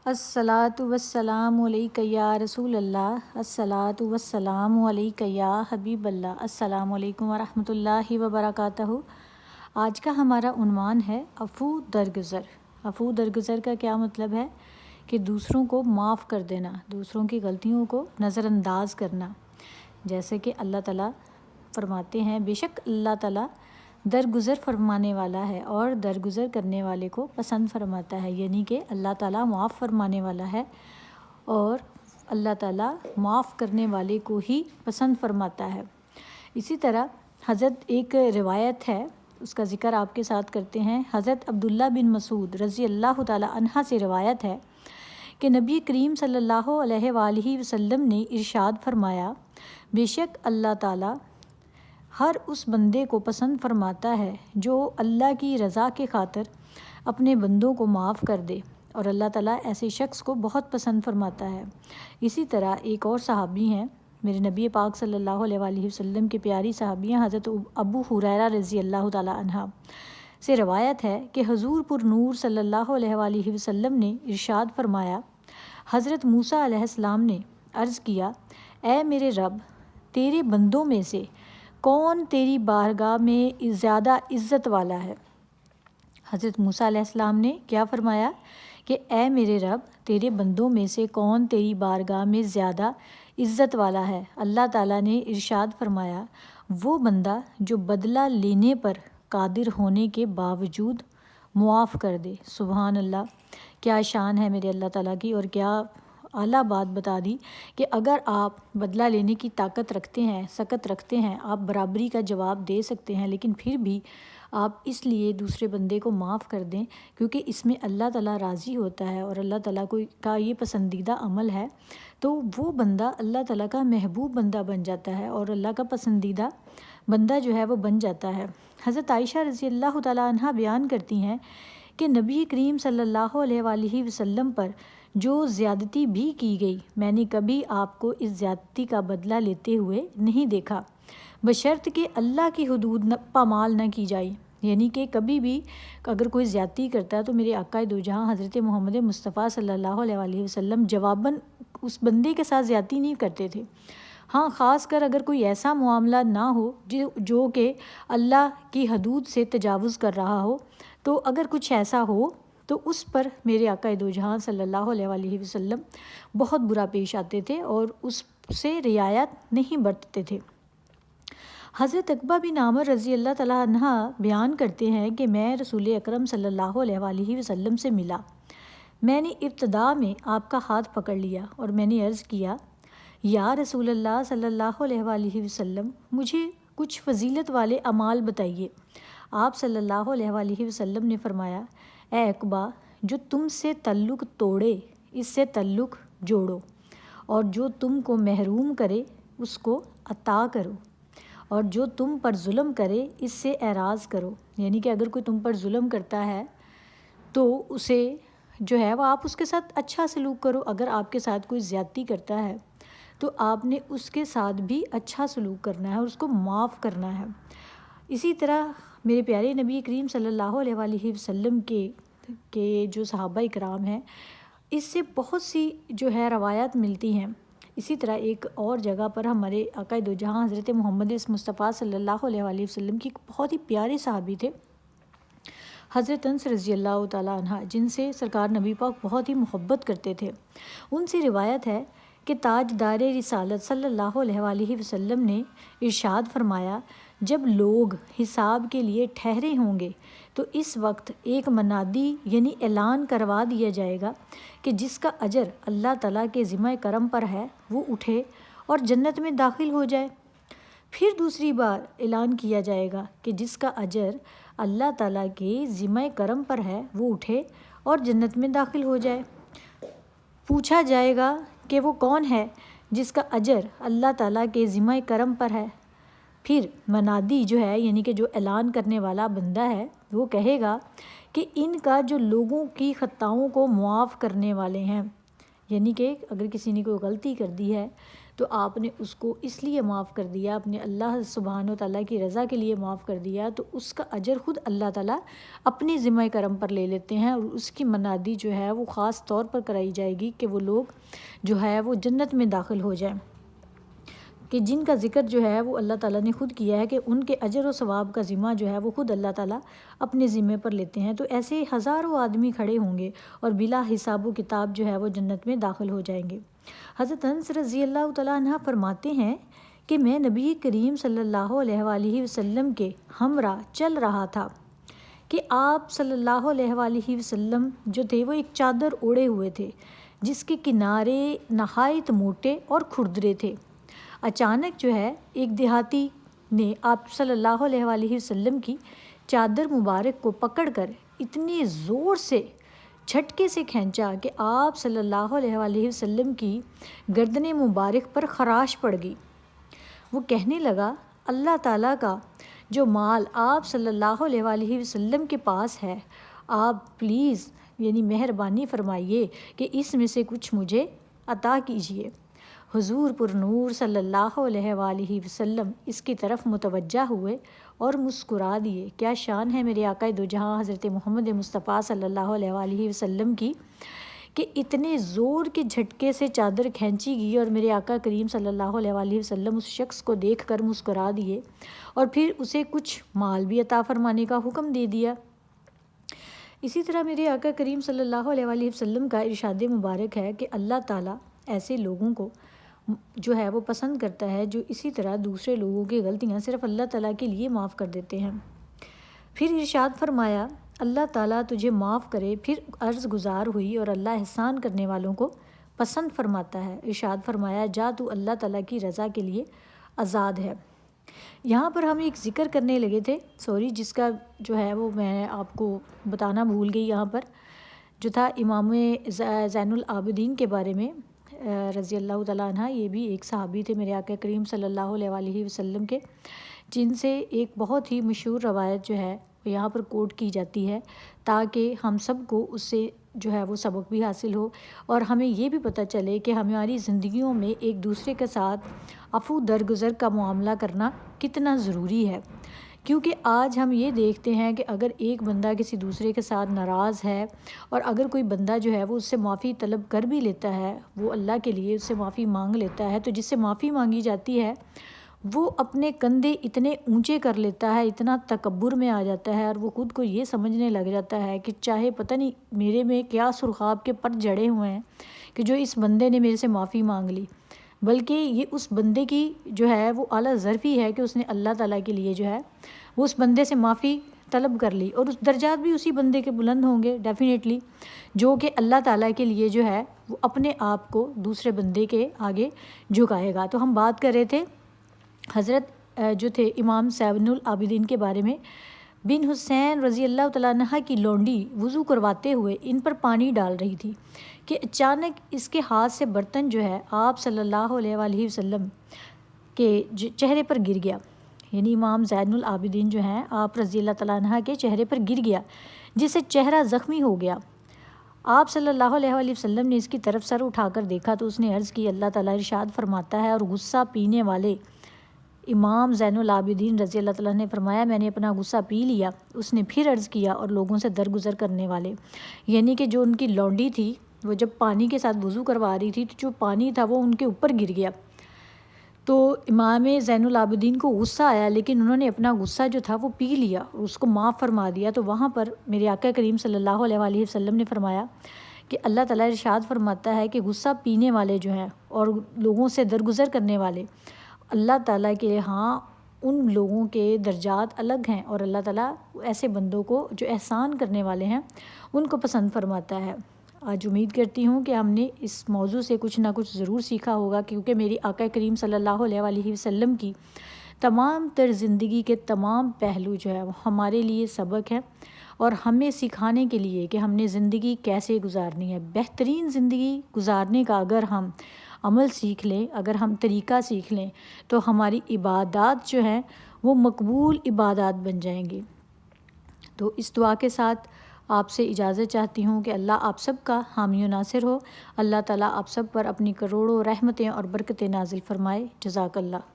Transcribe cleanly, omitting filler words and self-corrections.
الصلاۃ والسلام علیک یا رسول اللہ، الصلاۃ والسلام علیک یا حبیب اللہ۔ السلام علیکم ورحمۃ اللہ وبرکاتہ۔ آج کا ہمارا عنوان ہے عفو درگزر۔ عفو درگزر کا کیا مطلب ہے کہ دوسروں کو معاف کر دینا، دوسروں کی غلطیوں کو نظر انداز کرنا۔ جیسے کہ اللہ تعالیٰ فرماتے ہیں، بے شک اللہ تعالیٰ درگزر فرمانے والا ہے اور درگزر کرنے والے کو پسند فرماتا ہے، یعنی کہ اللہ تعالیٰ معاف فرمانے والا ہے اور اللہ تعالیٰ معاف کرنے والے کو ہی پسند فرماتا ہے۔ اسی طرح حضرت ایک روایت ہے، اس کا ذکر آپ کے ساتھ کرتے ہیں۔ حضرت عبداللہ بن مسعود رضی اللہ تعالیٰ عنہ سے روایت ہے کہ نبی کریم صلی اللہ علیہ وآلہ وسلم نے ارشاد فرمایا، بے شک اللہ تعالیٰ ہر اس بندے کو پسند فرماتا ہے جو اللہ کی رضا کے خاطر اپنے بندوں کو معاف کر دے، اور اللہ تعالیٰ ایسے شخص کو بہت پسند فرماتا ہے۔ اسی طرح ایک اور صحابی ہیں، میرے نبی پاک صلی اللہ علیہ وآلہ وسلم کے پیاری صحابی ہیں، حضرت ابو ہریرہ رضی اللہ تعالیٰ عنہ سے روایت ہے کہ حضور پر نور صلی اللہ علیہ وآلہ وسلم نے ارشاد فرمایا، حضرت موسیٰ علیہ السلام نے عرض کیا، اے میرے رب، تیرے بندوں میں سے کون تیری بارگاہ میں زیادہ عزت والا ہے؟ حضرت موسیٰ علیہ السلام نے کیا فرمایا کہ اے میرے رب، تیرے بندوں میں سے کون تیری بارگاہ میں زیادہ عزت والا ہے؟ اللہ تعالیٰ نے ارشاد فرمایا، وہ بندہ جو بدلہ لینے پر قادر ہونے کے باوجود معاف کر دے۔ سبحان اللہ، کیا شان ہے میرے اللہ تعالیٰ کی، اور کیا اعلیٰ بات بتا دی کہ اگر آپ بدلہ لینے کی طاقت رکھتے ہیں، سکت رکھتے ہیں، آپ برابری کا جواب دے سکتے ہیں، لیکن پھر بھی آپ اس لیے دوسرے بندے کو معاف کر دیں کیونکہ اس میں اللہ تعالیٰ راضی ہوتا ہے اور اللہ تعالیٰ کا یہ پسندیدہ عمل ہے، تو وہ بندہ اللہ تعالیٰ کا محبوب بندہ بن جاتا ہے اور اللہ کا پسندیدہ بندہ جو ہے وہ بن جاتا ہے۔ حضرت عائشہ رضی اللہ تعالیٰ عنہ بیان کرتی ہیں کہ نبی کریم صلی اللہ علیہ وآلہ وسلم پر جو زیادتی بھی کی گئی، میں نے کبھی آپ کو اس زیادتی کا بدلہ لیتے ہوئے نہیں دیکھا، بشرط کہ اللہ کی حدود پامال نہ کی جائے۔ یعنی کہ کبھی بھی اگر کوئی زیادتی کرتا ہے تو میرے آقا دو جہاں حضرت محمد مصطفیٰ صلی اللہ علیہ وآلہ وسلم جواباً اس بندے کے ساتھ زیادتی نہیں کرتے تھے۔ ہاں، خاص کر اگر کوئی ایسا معاملہ نہ ہو جو کہ اللہ کی حدود سے تجاوز کر رہا ہو، تو اگر کچھ ایسا ہو تو اس پر میرے آقا دو جہاں صلی اللہ علیہ وآلہ وسلم بہت برا پیش آتے تھے اور اس سے رعایت نہیں برتتے تھے۔ حضرت عقبہ بن عامر رضی اللہ تعالیٰ عنہ بیان کرتے ہیں کہ میں رسول اکرم صلی اللہ علیہ وآلہ وسلم سے ملا، میں نے ابتدا میں آپ کا ہاتھ پکڑ لیا اور میں نے عرض کیا، یا رسول اللہ صلی اللہ علیہ وآلہ وسلم، مجھے کچھ فضیلت والے اعمال بتائیے۔ آپ صلی اللہ علیہ وآلہ وسلم نے فرمایا، اے عقبہ، جو تم سے تعلق توڑے اس سے تعلق جوڑو، اور جو تم کو محروم کرے اس کو عطا کرو، اور جو تم پر ظلم کرے اس سے اعراض کرو۔ یعنی کہ اگر کوئی تم پر ظلم کرتا ہے تو اسے جو ہے وہ آپ اس کے ساتھ اچھا سلوک کرو، اگر آپ کے ساتھ کوئی زیادتی کرتا ہے تو آپ نے اس کے ساتھ بھی اچھا سلوک کرنا ہے اور اس کو معاف کرنا ہے۔ اسی طرح میرے پیارے نبی کریم صلی اللہ علیہ وآلہ وسلم کے جو صحابہ کرام ہیں، اس سے بہت سی جو ہے روایات ملتی ہیں۔ اسی طرح ایک اور جگہ پر ہمارے آقا دو جہاں حضرت محمد مصطفیٰ صلی اللہ علیہ وآلہ وسلم کی بہت ہی پیارے صحابی تھے، حضرت انس رضی اللہ تعالیٰ عنہ، جن سے سرکار نبی پاک بہت ہی محبت کرتے تھے۔ ان سے روایت ہے کہ تاجدار رسالت صلی اللہ علیہ وآلہ وسلم نے ارشاد فرمایا، جب لوگ حساب کے لیے ٹھہرے ہوں گے تو اس وقت ایک منادی یعنی اعلان کروا دیا جائے گا کہ جس کا اجر اللہ تعالیٰ کے ذمہ کرم پر ہے وہ اٹھے اور جنت میں داخل ہو جائے۔ پھر دوسری بار اعلان کیا جائے گا کہ جس کا اجر اللہ تعالیٰ کے ذمہ کرم پر ہے وہ اٹھے اور جنت میں داخل ہو جائے۔ پوچھا جائے گا کہ وہ کون ہے جس کا اجر اللہ تعالیٰ کے ذمہ کرم پر ہے؟ پھر منادی جو ہے، یعنی کہ جو اعلان کرنے والا بندہ ہے، وہ کہے گا کہ ان کا جو لوگوں کی خطاؤں کو معاف کرنے والے ہیں، یعنی کہ اگر کسی نے کوئی غلطی کر دی ہے تو آپ نے اس کو اس لیے معاف کر دیا، اپنے اللہ سبحانہ و تعالیٰ کی رضا کے لیے معاف کر دیا، تو اس کا اجر خود اللہ تعالیٰ اپنی ذمہ کرم پر لے لیتے ہیں، اور اس کی منادی جو ہے وہ خاص طور پر کرائی جائے گی کہ وہ لوگ جو ہے وہ جنت میں داخل ہو جائیں، کہ جن کا ذکر جو ہے وہ اللہ تعالیٰ نے خود کیا ہے کہ ان کے اجر و ثواب کا ذمہ جو ہے وہ خود اللہ تعالیٰ اپنے ذمے پر لیتے ہیں۔ تو ایسے ہزاروں آدمی کھڑے ہوں گے اور بلا حساب و کتاب جو ہے وہ جنت میں داخل ہو جائیں گے۔ حضرت انس رضی اللہ تعالیٰ عنہ فرماتے ہیں کہ میں نبی کریم صلی اللہ علیہ وآلہ وسلم کے ہمراہ چل رہا تھا کہ آپ صلی اللہ علیہ وآلہ وسلم جو تھے وہ ایک چادر اوڑھے ہوئے تھے جس کے کنارے نہایت موٹے اور کھردرے تھے۔ اچانک جو ہے ایک دیہاتی نے آپ صلی اللہ علیہ وآلہ وسلم کی چادر مبارک کو پکڑ کر اتنے زور سے جھٹکے سے کھینچا کہ آپ صلی اللہ علیہ وآلہ وسلم کی گردن مبارک پر خراش پڑ گئی۔ وہ کہنے لگا، اللہ تعالیٰ کا جو مال آپ صلی اللہ علیہ وآلہ وسلم کے پاس ہے، آپ پلیز یعنی مہربانی فرمائیے کہ اس میں سے کچھ مجھے عطا کیجیے۔ حضور پر نور صلی اللہ علیہ وآلہ وسلم اس کی طرف متوجہ ہوئے اور مسکرا دیے۔ کیا شان ہے میرے آقا دو جہاں حضرت محمد مصطفیٰ صلی اللہ علیہ وآلہ وسلم کی کہ اتنے زور کے جھٹکے سے چادر کھینچی گئی اور میرے آقا کریم صلی اللہ علیہ وآلہ وسلم اس شخص کو دیکھ کر مسکرا دیے اور پھر اسے کچھ مال بھی عطا فرمانے کا حکم دے دیا۔ اسی طرح میرے آقا کریم صلی اللہ علیہ وآلہ وسلم کا ارشاد مبارک ہے کہ اللہ تعالیٰ ایسے لوگوں کو جو ہے وہ پسند کرتا ہے جو اسی طرح دوسرے لوگوں کی غلطیاں صرف اللہ تعالیٰ کے لیے معاف کر دیتے ہیں۔ پھر ارشاد فرمایا، اللہ تعالیٰ تجھے معاف کرے۔ پھر عرض گزار ہوئی اور اللہ احسان کرنے والوں کو پسند فرماتا ہے۔ ارشاد فرمایا، جا تو اللہ تعالیٰ کی رضا کے لیے آزاد ہے۔ یہاں پر ہم ایک ذکر کرنے لگے تھے جس کا جو ہے وہ میں آپ کو بتانا بھول گئی، یہاں پر جو تھا امام زین العابدین کے بارے میں رضی اللہ تعالیٰ عنہ۔ یہ بھی ایک صحابی تھے میرے آقا کریم صلی اللہ علیہ وآلہ وسلم کے، جن سے ایک بہت ہی مشہور روایت جو ہے وہ یہاں پر کوٹ کی جاتی ہے تاکہ ہم سب کو اس سے جو ہے وہ سبق بھی حاصل ہو اور ہمیں یہ بھی پتہ چلے کہ ہماری زندگیوں میں ایک دوسرے کے ساتھ عفو درگزر کا معاملہ کرنا کتنا ضروری ہے، کیونکہ آج ہم یہ دیکھتے ہیں کہ اگر ایک بندہ کسی دوسرے کے ساتھ ناراض ہے اور اگر کوئی بندہ جو ہے وہ اس سے معافی طلب کر بھی لیتا ہے، وہ اللہ کے لیے اس سے معافی مانگ لیتا ہے، تو جس سے معافی مانگی جاتی ہے وہ اپنے کندھے اتنے اونچے کر لیتا ہے، اتنا تکبر میں آ جاتا ہے اور وہ خود کو یہ سمجھنے لگ جاتا ہے کہ چاہے پتہ نہیں میرے میں کیا سرخاب کے پر جڑے ہوئے ہیں کہ جو اس بندے نے میرے سے معافی مانگ لی، بلکہ یہ اس بندے کی جو ہے وہ اعلیٰ ظرف ہی ہے کہ اس نے اللہ تعالیٰ کے لیے جو ہے وہ اس بندے سے معافی طلب کر لی، اور اس درجات بھی اسی بندے کے بلند ہوں گے ڈیفینیٹلی، جو کہ اللہ تعالیٰ کے لیے جو ہے وہ اپنے آپ کو دوسرے بندے کے آگے جھکائے گا۔ تو ہم بات کر رہے تھے حضرت جو تھے امام زین العابدین کے بارے میں۔ بن حسین رضی اللہ تعالیٰ عنہ کی لونڈی وضو کرواتے ہوئے ان پر پانی ڈال رہی تھی کہ اچانک اس کے ہاتھ سے برتن جو ہے آپ صلی اللہ علیہ وآلہ وسلم کے چہرے پر گر گیا، یعنی امام زین العابدین جو ہیں آپ رضی اللہ تعالیٰ عنہ کے چہرے پر گر گیا، جس سے چہرہ زخمی ہو گیا۔ آپ صلی اللہ علیہ وآلہ وسلم نے اس کی طرف سر اٹھا کر دیکھا تو اس نے عرض کی، اللہ تعالیٰ ارشاد فرماتا ہے، اور غصہ پینے والے امام زین العابدین رضی اللہ تعالیٰ نے فرمایا، میں نے اپنا غصہ پی لیا۔ اس نے پھر عرض کیا، اور لوگوں سے درگزر کرنے والے، یعنی کہ جو ان کی لونڈی تھی وہ جب پانی کے ساتھ وضو کروا رہی تھی تو جو پانی تھا وہ ان کے اوپر گر گیا، تو امام زین العابدین کو غصہ آیا، لیکن انہوں نے اپنا غصہ جو تھا وہ پی لیا اور اس کو معاف فرما دیا۔ تو وہاں پر میرے آقا کریم صلی اللہ علیہ وآلہ وسلم نے فرمایا کہ اللہ تعالیٰ ارشاد فرماتا ہے کہ غصہ پینے والے جو ہیں اور لوگوں سے درگزر کرنے والے، اللہ تعالیٰ کے ہاں ان لوگوں کے درجات الگ ہیں، اور اللہ تعالیٰ ایسے بندوں کو جو احسان کرنے والے ہیں ان کو پسند فرماتا ہے۔ آج امید کرتی ہوں کہ ہم نے اس موضوع سے کچھ نہ کچھ ضرور سیکھا ہوگا، کیونکہ میری آقا کریم صلی اللہ علیہ وآلہ وسلم کی تمام تر زندگی کے تمام پہلو جو ہے وہ ہمارے لیے سبق ہے اور ہمیں سکھانے کے لیے کہ ہم نے زندگی کیسے گزارنی ہے۔ بہترین زندگی گزارنے کا اگر ہم عمل سیکھ لیں، اگر ہم طریقہ سیکھ لیں، تو ہماری عبادات جو ہیں وہ مقبول عبادات بن جائیں گی۔ تو اس دعا کے ساتھ آپ سے اجازت چاہتی ہوں کہ اللہ آپ سب کا حامی و ناصر ہو۔ اللہ تعالیٰ آپ سب پر اپنی کروڑوں رحمتیں اور برکتیں نازل فرمائے۔ جزاک اللہ۔